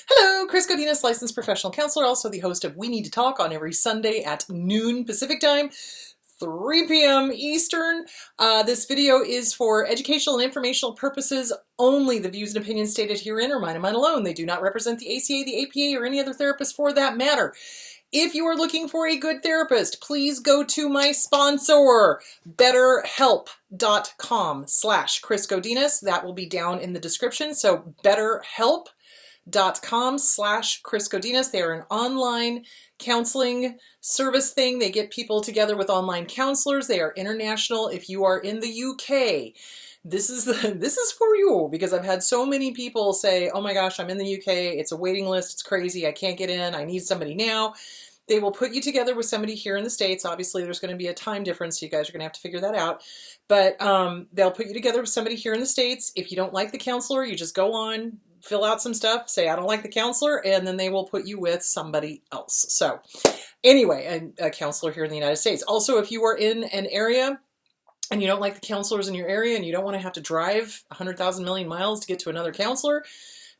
Hello, Chris Godinez, licensed professional counselor, also the host of We Need to Talk on every Sunday at noon Pacific time, 3 p.m. Eastern. This video is for educational and informational purposes only. The views and opinions stated herein are mine and mine alone. They do not represent the ACA, the APA, or any other therapist for that matter. If you are looking for a good therapist, please go to my sponsor, betterhelp.com/Chris Godinez. That will be down in the description. So betterhelp.com/Chris Godinez. They are an online counseling service thing. They get people together with online counselors. They are international. If you are in the UK, this is for you, because I've had so many people say, oh my gosh, I'm in the UK. It's a waiting list. It's crazy. I can't get in. I need somebody now. They will put you together with somebody here in the States. Obviously, there's going to be a time difference, so you guys are going to have to figure that out. But they'll put you together with somebody here in the States. If you don't like the counselor, you just go on, fill out some stuff, say, I don't like the counselor, and then they will put you with somebody else. So anyway, a counselor here in the United States. Also, if you are in an area and you don't like the counselors in your area and you don't want to have to drive 100,000 million miles to get to another counselor,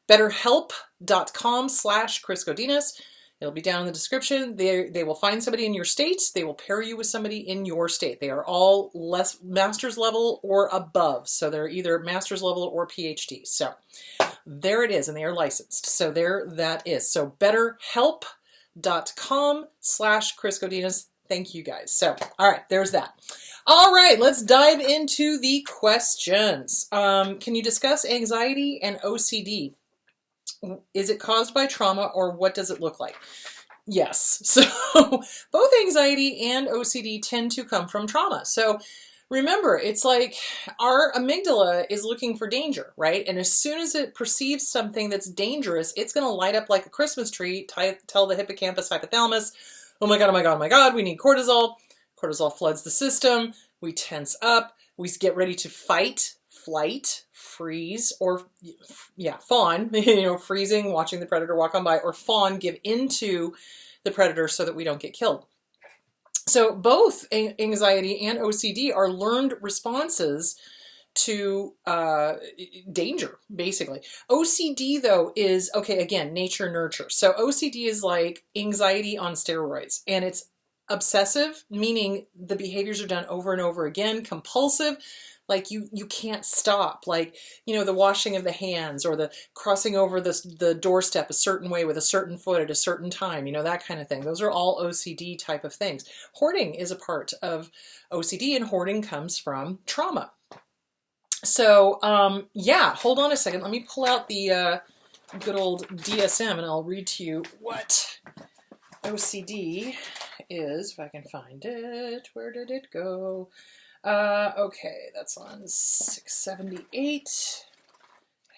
betterhelp.com/Chris Godinez. It'll be down in the description. They will find somebody in your state. They will pair you with somebody in your state. They are all master's level or above. So they're either master's level or PhD. So there it is, and they are licensed. So there that is. So betterhelp.com/Chris Godinez. Thank you guys. So, all right, there's that. All right, let's dive into the questions. Can you discuss anxiety and OCD? Is it caused by trauma, or what does it look like? Yes. So both anxiety and OCD tend to come from trauma. So remember, it's like our amygdala is looking for danger, right? And as soon as it perceives something that's dangerous, it's going to light up like a Christmas tree, tell the hippocampus, hypothalamus, oh my God, oh my God, oh my God, we need cortisol. Cortisol floods the system. We tense up. We get ready to fight, flight, freeze, or fawn, freezing, watching the predator walk on by, or fawn, give into the predator so that we don't get killed. So both anxiety and OCD are learned responses to danger, basically. OCD, though, is, okay, again, nature nurture. So OCD is like anxiety on steroids, and it's obsessive, meaning the behaviors are done over and over again. Compulsive, like you can't stop, like, the washing of the hands, or the crossing over the doorstep a certain way with a certain foot at a certain time, that kind of thing. Those are all OCD type of things. Hoarding is a part of OCD, and hoarding comes from trauma. So, yeah, hold on a second. Let me pull out the good old DSM, and I'll read to you what OCD is, if I can find it. Where did it go? Okay, that's on 678.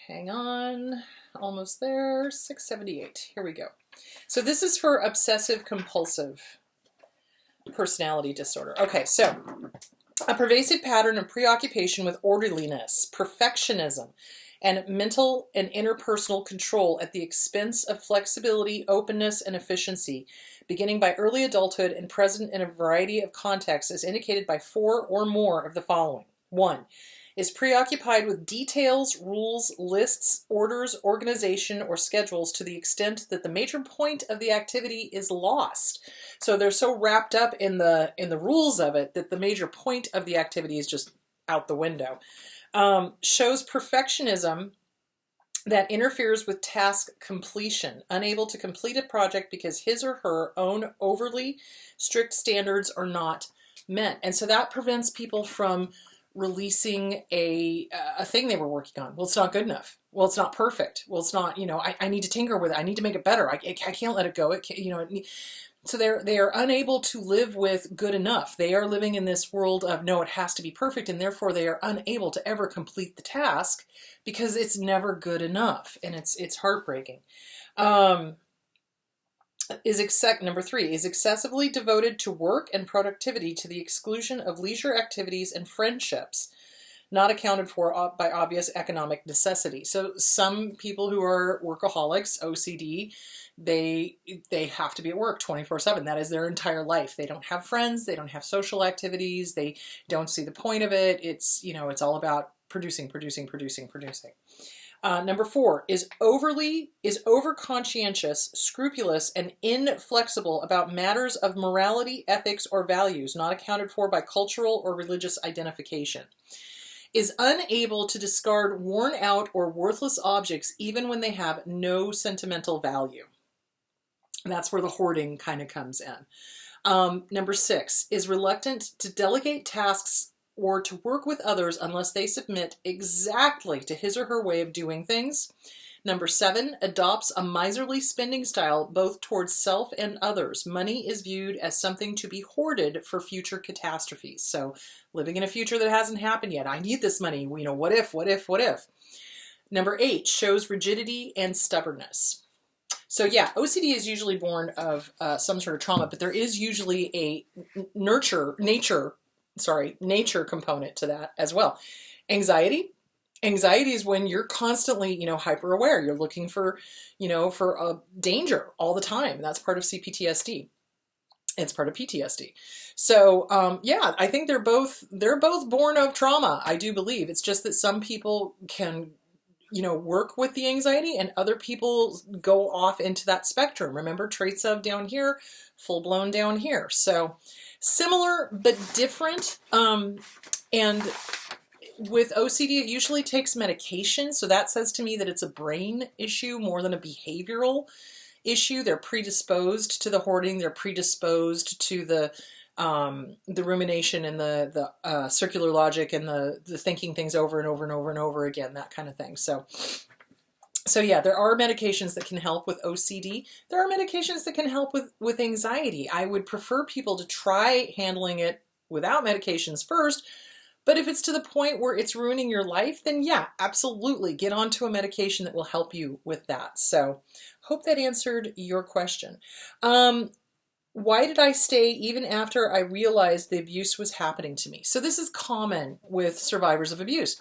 Hang on, almost there. 678. Here we go. So this is for obsessive compulsive personality disorder. Okay, so a pervasive pattern of preoccupation with orderliness, perfectionism, and mental and interpersonal control at the expense of flexibility, openness, and efficiency, beginning by early adulthood and present in a variety of contexts, is indicated by 4 or more of the following. 1. Is preoccupied with details, rules, lists, orders, organization, or schedules to the extent that the major point of the activity is lost. So they're so wrapped up in the rules of it that the major point of the activity is just out the window. Shows perfectionism that interferes with task completion, unable to complete a project because his or her own overly strict standards are not met. And so that prevents people from releasing a thing they were working on. Well, it's not good enough. Well, it's not perfect. Well, it's not, I need to tinker with it. I need to make it better. I can't let it go. It can't, so they are unable to live with good enough. They are living in this world of, no, it has to be perfect, and therefore they are unable to ever complete the task because it's never good enough, and it's heartbreaking. Number 3, is excessively devoted to work and productivity to the exclusion of leisure activities and friendships, not accounted for by obvious economic necessity. So some people who are workaholics, OCD, they have to be at work 24/7. That is their entire life. They don't have friends. They don't have social activities. They don't see the point of it. It's, it's all about producing. Number 4 is over conscientious, scrupulous, and inflexible about matters of morality, ethics, or values not accounted for by cultural or religious identification. Is unable to discard worn out or worthless objects even when they have no sentimental value. And that's where the hoarding kind of comes in. Number 6 is reluctant to delegate tasks or to work with others unless they submit exactly to his or her way of doing things. Number 7, adopts a miserly spending style both towards self and others. Money is viewed as something to be hoarded for future catastrophes. So living in a future that hasn't happened yet. I need this money. You know, what if? Number 8, shows rigidity and stubbornness. So yeah, OCD is usually born of some sort of trauma, but there is usually a nature component to that as well. Anxiety is when you're constantly, hyper aware. You're looking for a danger all the time. That's part of CPTSD. It's part of PTSD. So yeah, I think they're both born of trauma. I do believe it's just that some people can work with the anxiety and other people go off into that spectrum. Remember, traits of down here, full blown down here. So similar but different. And with OCD, it usually takes medication. So that says to me that it's a brain issue more than a behavioral issue. They're predisposed to the hoarding. They're predisposed to the rumination and the circular logic and the thinking things over and over and over and over again, that kind of thing. So yeah, there are medications that can help with OCD. There are medications that can help with anxiety. I would prefer people to try handling it without medications first. But if it's to the point where it's ruining your life, then yeah, absolutely get onto a medication that will help you with that. So hope that answered your question. Why did I stay even after I realized the abuse was happening to me? So this is common with survivors of abuse.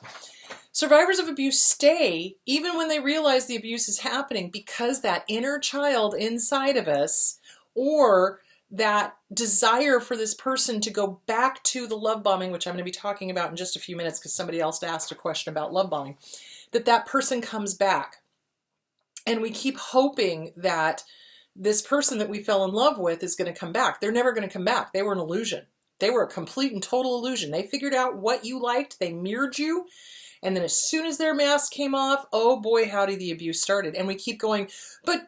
Survivors of abuse stay even when they realize the abuse is happening because that inner child inside of us, or that desire for this person to go back to the love bombing, which I'm going to be talking about in just a few minutes because somebody else asked a question about love bombing, that person comes back. And we keep hoping that this person that we fell in love with is going to come back. They're never going to come back. They were an illusion. They were a complete and total illusion. They figured out what you liked. They mirrored you. And then as soon as their mask came off, oh boy, howdy, the abuse started. And we keep going, but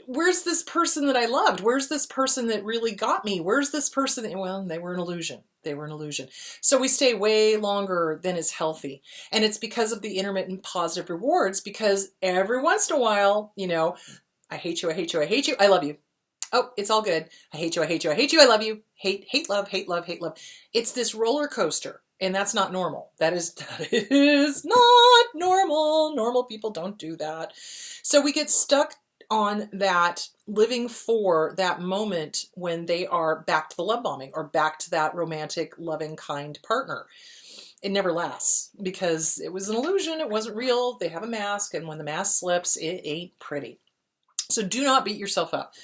where's this person that I loved? Where's this person that really got me? Where's this person that, well, they were an illusion. They were an illusion. So we stay way longer than is healthy. And it's because of the intermittent positive rewards, because every once in a while, I hate you, I hate you, I hate you, I love you. Oh, it's all good. I hate you, I hate you, I hate you, I love you. Hate, love, hate, love, hate, love. It's this roller coaster. And that's not normal. That is not normal. Normal people don't do that. So we get stuck on that, living for that moment when they are back to the love bombing or back to that romantic, loving, kind partner. It never lasts because it was an illusion. It wasn't real. They have a mask. And when the mask slips, it ain't pretty. So do not beat yourself up.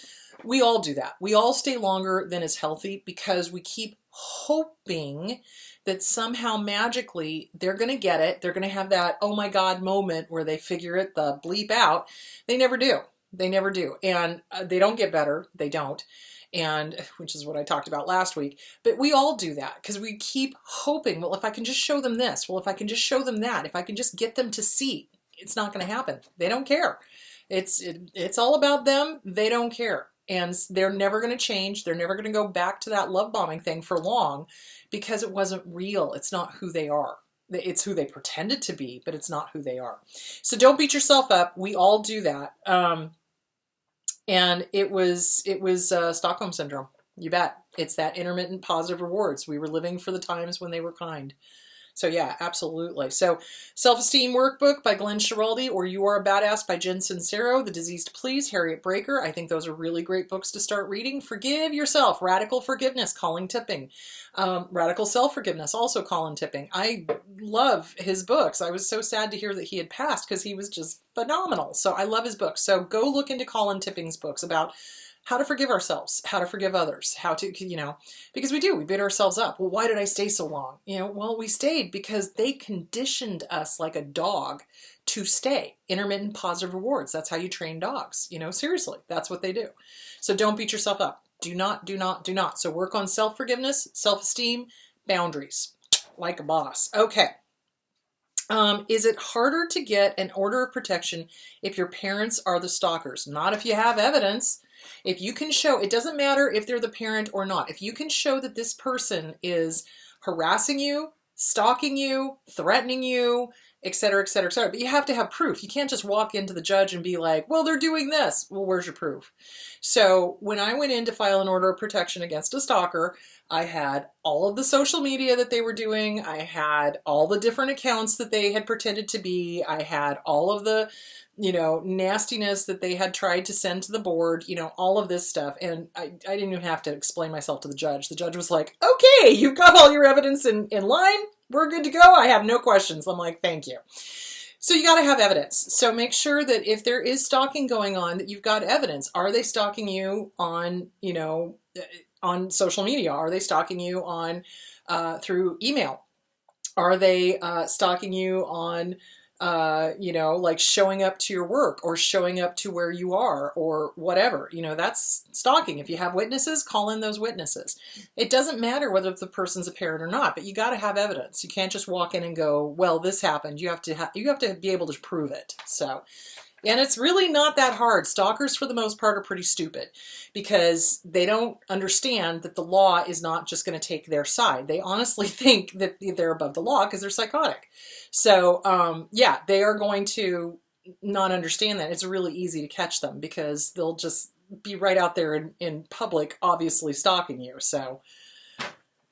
We all do that. We all stay longer than is healthy because we keep hoping that somehow magically they're going to get it. They're going to have that, oh my God moment where they figure it the bleep out. They never do. They never do. And they don't get better. They don't. And which is what I talked about last week. But we all do that because we keep hoping, well, if I can just show them this, well, if I can just show them that, if I can just get them to see, it's not going to happen. They don't care. It's all about them. They don't care. And they're never going to change. They're never going to go back to that love bombing thing for long because it wasn't real. It's not who they are. It's who they pretended to be, but it's not who they are. So don't beat yourself up. We all do that. And it was Stockholm Syndrome. You bet. It's that intermittent positive rewards. We were living for the times when they were kind. So yeah, absolutely. So Self-Esteem Workbook by Glenn Schiraldi, or You Are a Badass by Jen Sincero, The Disease to Please, Harriet Breaker. I think those are really great books to start reading. Forgive Yourself, Radical Forgiveness, Colin Tipping. Radical Self-Forgiveness, also Colin Tipping. I love his books. I was so sad to hear that he had passed because he was just phenomenal. So I love his books. So go look into Colin Tipping's books about how to forgive ourselves, how to forgive others, how to, because we beat ourselves up. Well, why did I stay so long? Well, we stayed because they conditioned us like a dog to stay. Intermittent positive rewards. That's how you train dogs. You know, seriously, that's what they do. So don't beat yourself up. Do not, do not, do not. So work on self-forgiveness, self-esteem, boundaries, like a boss. Okay. Is it harder to get an order of protection if your parents are the stalkers? Not if you have evidence. If you can show, it doesn't matter if they're the parent or not. If you can show that this person is harassing you, stalking you, threatening you, et cetera, et cetera, et cetera. But you have to have proof. You can't just walk into the judge and be like, well, they're doing this. Well, where's your proof? So when I went in to file an order of protection against a stalker, I had all of the social media that they were doing. I had all the different accounts that they had pretended to be. I had all of the, you know, nastiness that they had tried to send to the board, you know, all of this stuff. And I didn't even have to explain myself to the judge. The judge was like, okay, you've got all your evidence in line. We're good to go. I have no questions. I'm like, thank you. So you got to have evidence. So make sure that if there is stalking going on, that you've got evidence. Are they stalking you on, you know, on social media? Are they stalking you on through email? Are they stalking you on, you know, like showing up to your work or showing up to where you are or whatever? You know, that's stalking. If you have witnesses, call in those witnesses. It doesn't matter whether the person's a parent or not, but you got to have evidence. You can't just walk in and go, well, this happened. You have to be able to prove it. So, and it's really not that hard. Stalkers, for the most part, are pretty stupid because they don't understand that the law is not just going to take their side. They honestly think that they're above the law because they're psychotic. So, yeah, they are going to not understand that. It's really easy to catch them because they'll just be right out there in public, obviously stalking you. So,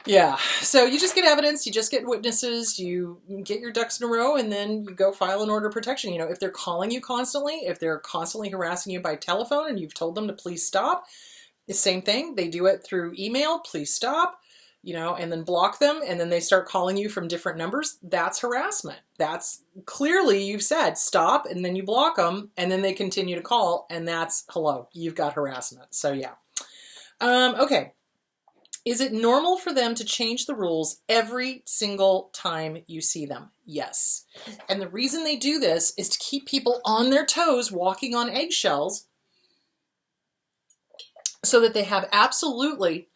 yeah, so you just get evidence, you just get witnesses, you get your ducks in a row, and then you go file an order of protection. You know, if they're calling you constantly, if they're constantly harassing you by telephone and you've told them to please stop, the same thing. They do it through email, please stop, you know, and then block them, and then they start calling you from different numbers. That's harassment. That's clearly you've said stop, and then you block them, and then they continue to call, and that's hello, you've got harassment. So yeah. Okay. Is it normal for them to change the rules every single time you see them? Yes. And the reason they do this is to keep people on their toes, walking on eggshells, so that they have absolutely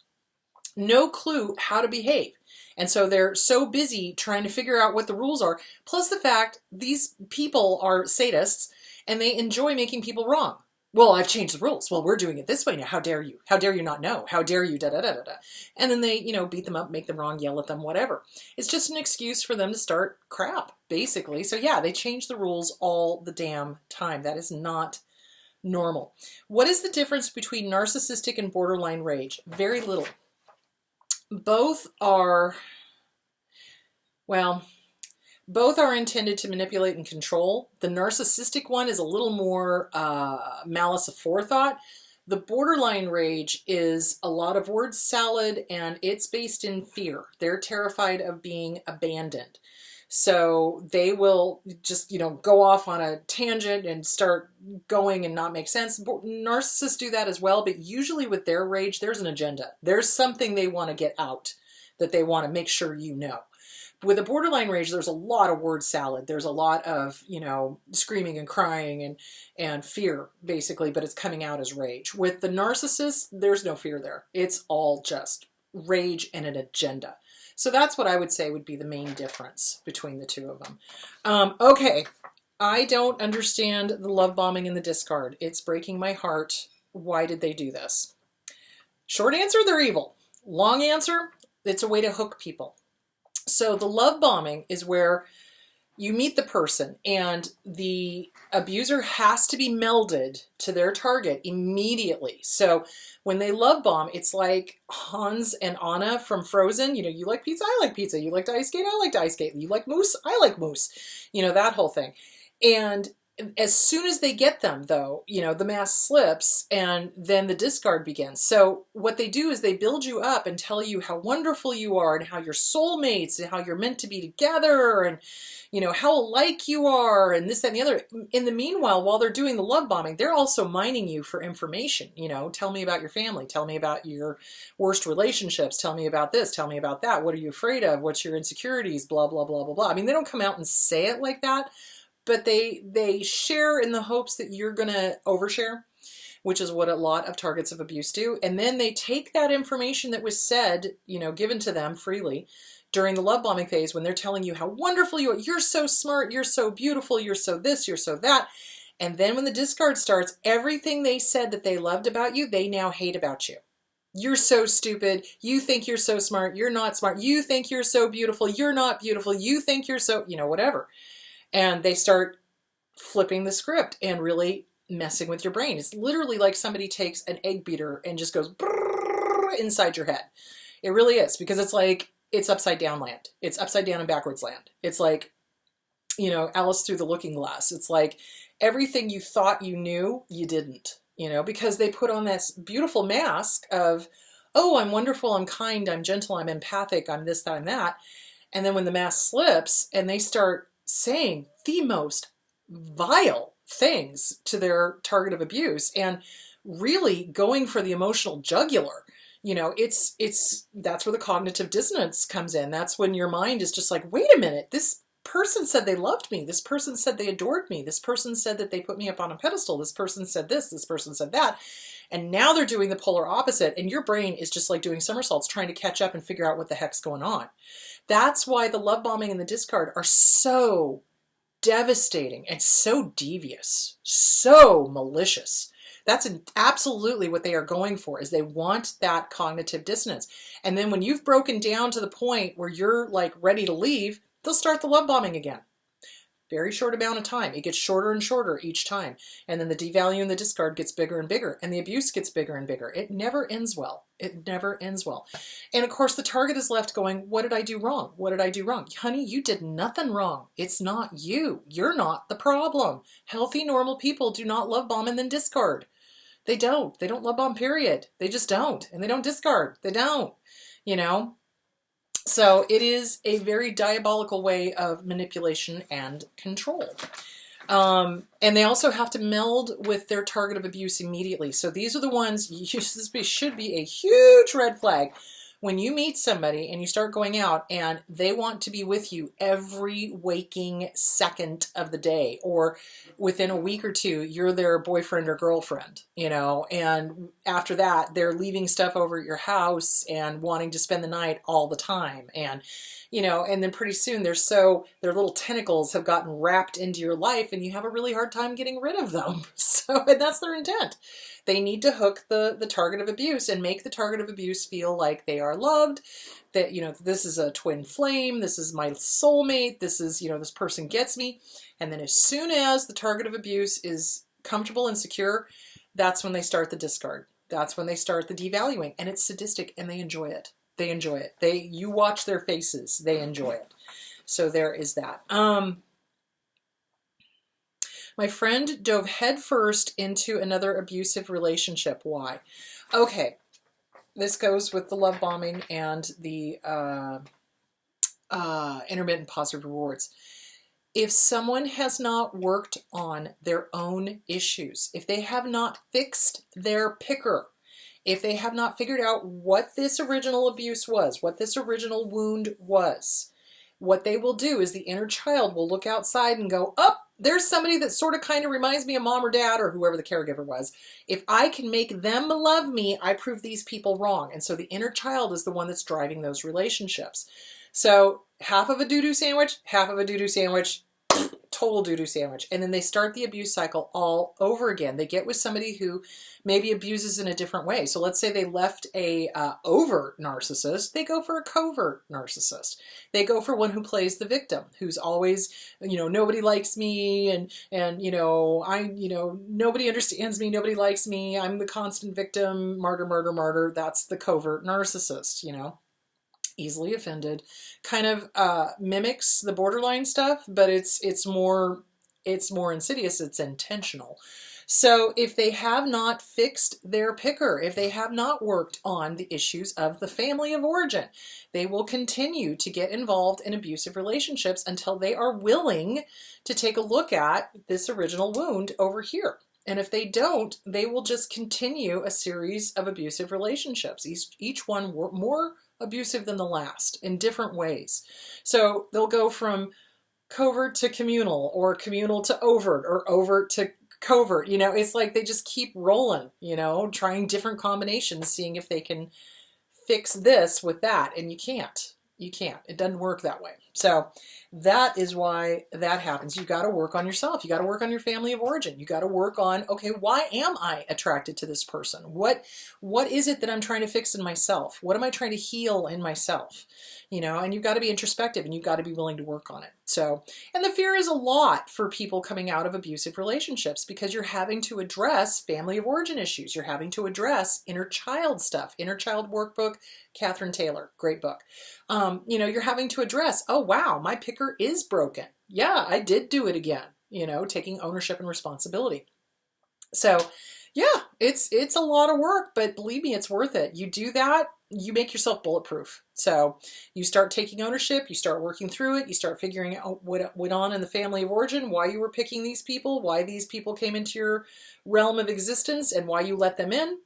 no clue how to behave. And so they're so busy trying to figure out what the rules are. Plus the fact these people are sadists and they enjoy making people wrong. Well, I've changed the rules. Well, we're doing it this way now. How dare you? How dare you not know? How dare you? Da da da da da. And then they, you know, beat them up, make them wrong, yell at them, whatever. It's just an excuse for them to start crap, basically. So yeah, they change the rules all the damn time. That is not normal. What is the difference between narcissistic and borderline rage? Very little. Both are, well, both are intended to manipulate and control. The narcissistic one is a little more malice aforethought. The borderline rage is a lot of word salad, and it's based in fear. They're terrified of being abandoned. So they will just, you know, go off on a tangent and start going and not make sense. Narcissists do that as well, but usually with their rage, there's an agenda. There's something they want to get out that they want to make sure you know. With a borderline rage, there's a lot of word salad. There's a lot of, you know, screaming and crying and fear, basically, but it's coming out as rage. With the narcissist, there's no fear there. It's all just rage and an agenda. So that's what I would say would be the main difference between the two of them. Okay, I don't understand the love bombing and the discard. It's breaking my heart. Why did they do this? Short answer, they're evil. Long answer, it's a way to hook people. So the love bombing is where you meet the person and the abuser has to be melded to their target immediately. So when they love bomb, it's like Hans and Anna from Frozen. You know, you like pizza, I like pizza. You like to ice skate, I like to ice skate. You like moose, I like moose. You know, that whole thing. And as soon as they get them, though, you know, the mask slips and then the discard begins. So what they do is they build you up and tell you how wonderful you are and how you're soulmates and how you're meant to be together and, you know, how alike you are and this, that, and the other. In the meanwhile, while they're doing the love bombing, they're also mining you for information. You know, tell me about your family. Tell me about your worst relationships. Tell me about this. Tell me about that. What are you afraid of? What's your insecurities? Blah, blah, blah, blah, blah. I mean, they don't come out and say it like that, but they share in the hopes that you're going to overshare, which is what a lot of targets of abuse do. And then they take that information that was said, you know, given to them freely during the love bombing phase, when they're telling you how wonderful you are, you're so smart, you're so beautiful, you're so this, you're so that. And then when the discard starts, everything they said that they loved about you, they now hate about you. You're so stupid. You think you're so smart. You're not smart. You think you're so beautiful. You're not beautiful. You think you're so, you know, whatever. And they start flipping the script and really messing with your brain. It's literally like somebody takes an egg beater and just goes inside your head. It really is, because it's like, it's upside down land. It's upside down and backwards land. It's like, you know, Alice through the looking glass. It's like everything you thought you knew, you didn't, you know, because they put on this beautiful mask of, oh, I'm wonderful, I'm kind, I'm gentle, I'm empathic, I'm this, that, I'm that. And then when the mask slips and they start saying the most vile things to their target of abuse and really going for the emotional jugular, you know, that's where the cognitive dissonance comes in. That's when your mind is just like, wait a minute, this person said they loved me. This person said they adored me. This person said that they put me up on a pedestal. This person said this. This person said that. And now they're doing the polar opposite. And your brain is just like doing somersaults, trying to catch up and figure out what the heck's going on. That's why the love bombing and the discard are so devastating and so devious, so malicious. That's absolutely what they are going for, is they want that cognitive dissonance. And then when you've broken down to the point where you're like ready to leave, they'll start the love bombing again. Very short amount of time. It gets shorter and shorter each time. And then the devalue and the discard gets bigger and bigger. And the abuse gets bigger and bigger. It never ends well. It never ends well. And of course, the target is left going, what did I do wrong? What did I do wrong? Honey, you did nothing wrong. It's not you. You're not the problem. Healthy, normal people do not love bomb and then discard. They don't. They don't love bomb, period. They just don't. And they don't discard. They don't, you know? So it is a very diabolical way of manipulation and control. And they also have to meld with their target of abuse immediately. So these are the ones, this should be a huge red flag. When you meet somebody and you start going out and they want to be with you every waking second of the day, or within a week or two, you're their boyfriend or girlfriend, you know, and after that, they're leaving stuff over at your house and wanting to spend the night all the time. And, you know, and then pretty soon their little tentacles have gotten wrapped into your life and you have a really hard time getting rid of them. So, and that's their intent. They need to hook the target of abuse and make the target of abuse feel like they are loved, that, you know, this is a twin flame, this is my soulmate, this is, you know, this person gets me. And then as soon as the target of abuse is comfortable and secure, that's when they start the discard. That's when they start the devaluing. And it's sadistic and they enjoy it. They enjoy it. You watch their faces. They enjoy it. So there is that. My friend dove headfirst into another abusive relationship. Why? Okay, this goes with the love bombing and the intermittent positive rewards. If someone has not worked on their own issues, if they have not fixed their picker, if they have not figured out what this original abuse was, what this original wound was, what they will do is the inner child will look outside and go, oh, there's somebody that sort of kind of reminds me of mom or dad or whoever the caregiver was. If I can make them love me, I prove these people wrong. And so the inner child is the one that's driving those relationships. So half of a doo-doo sandwich, half of a doo-doo sandwich, total doo-doo sandwich. And then they start the abuse cycle all over again. They get with somebody who maybe abuses in a different way. So let's say they left a overt narcissist. They go for a covert narcissist. They go for one who plays the victim, who's always, you know, nobody likes me, and you know, nobody understands me, nobody likes me, I'm the constant victim, martyr, martyr, martyr. That's the covert narcissist, you know. Easily offended, kind of mimics the borderline stuff, but it's more insidious. It's intentional. So if they have not fixed their picker, if they have not worked on the issues of the family of origin, they will continue to get involved in abusive relationships until they are willing to take a look at this original wound over here. And if they don't, they will just continue a series of abusive relationships, each one more abusive than the last in different ways. So they'll go from covert to communal, or communal to overt, or overt to covert. You know, it's like they just keep rolling, you know, trying different combinations, seeing if they can fix this with that. And you can't. You can't. It doesn't work that way. So that is why that happens. You got to work on yourself. You got to work on your family of origin. You got to work on, okay, why am I attracted to this person? What is it that I'm trying to fix in myself? What am I trying to heal in myself? You know, and you've got to be introspective, and you've got to be willing to work on it. So, and the fear is a lot for people coming out of abusive relationships, because you're having to address family of origin issues. You're having to address inner child stuff. Inner Child Workbook, Catherine Taylor, great book. You know, you're having to address, oh, wow, my picker is broken. Yeah, I did do it again, you know, taking ownership and responsibility. So yeah, it's a lot of work, but believe me, it's worth it. You do that, you make yourself bulletproof. So you start taking ownership, you start working through it, you start figuring out what went on in the family of origin, why you were picking these people, why these people came into your realm of existence, and why you let them in.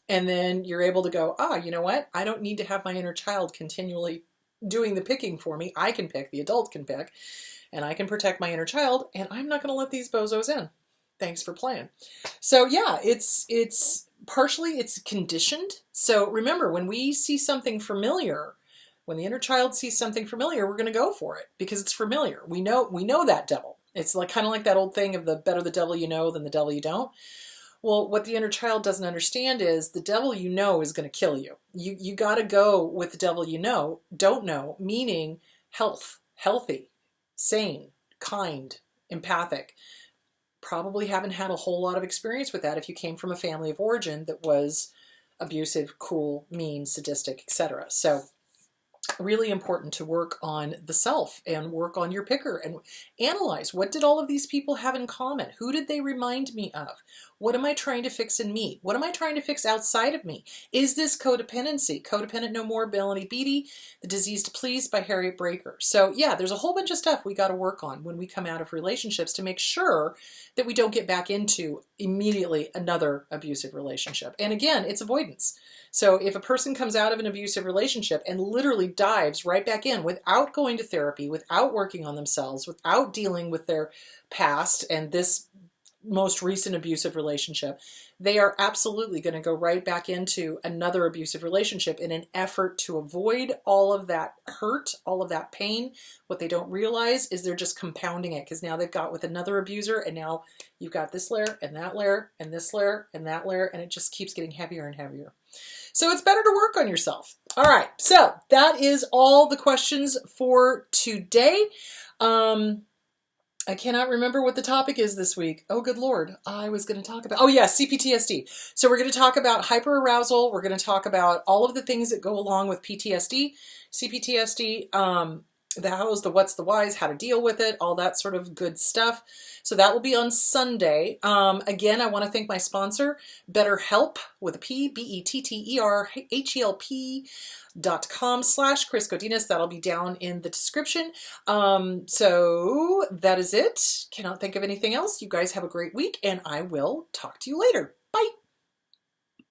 And then you're able to go, you know what? I don't need to have my inner child continually doing the picking for me. I can pick, the adult can pick, and I can protect my inner child, and I'm not going to let these bozos in. Thanks for playing. So yeah, it's partially, it's conditioned. So remember, when we see something familiar, when the inner child sees something familiar, we're going to go for it because it's familiar. We know that devil. It's like kind of like that old thing of the better the devil you know than the devil you don't. Well, what the inner child doesn't understand is the devil you know is going to kill you. You got to go with the devil you know, don't know, meaning health, healthy, sane, kind, empathic. Probably haven't had a whole lot of experience with that if you came from a family of origin that was abusive, cruel, mean, sadistic, etc. So really important to work on the self and work on your picker and analyze, what did all of these people have in common? Who did they remind me of? What am I trying to fix in me? What am I trying to fix outside of me? Is this codependency? Codependent No More, Melanie Beattie, The Disease to Please by Harriet Breaker. So yeah, there's a whole bunch of stuff we got to work on when we come out of relationships to make sure that we don't get back into immediately another abusive relationship. And again, it's avoidance. So if a person comes out of an abusive relationship and literally dives right back in without going to therapy, without working on themselves, without dealing with their past and this most recent abusive relationship, they are absolutely going to go right back into another abusive relationship in an effort to avoid all of that hurt, all of that pain. What they don't realize is they're just compounding it, because now they've got with another abuser, and now you've got this layer and that layer and this layer and that layer, and it just keeps getting heavier and heavier. So it's better to work on yourself. All right, so that is all the questions for today. I cannot remember what the topic is this week. Oh, good Lord. I was going to talk about, CPTSD. So we're going to talk about hyperarousal. We're going to talk about all of the things that go along with PTSD, CPTSD, the hows, the what's, the whys, how to deal with it, all that sort of good stuff. So that will be on Sunday. Again, I want to thank my sponsor, BetterHelp with a P, BetterHelp.com/Chris Godinez. That'll be down in the description. So that is it. Cannot think of anything else. You guys have a great week, and I will talk to you later.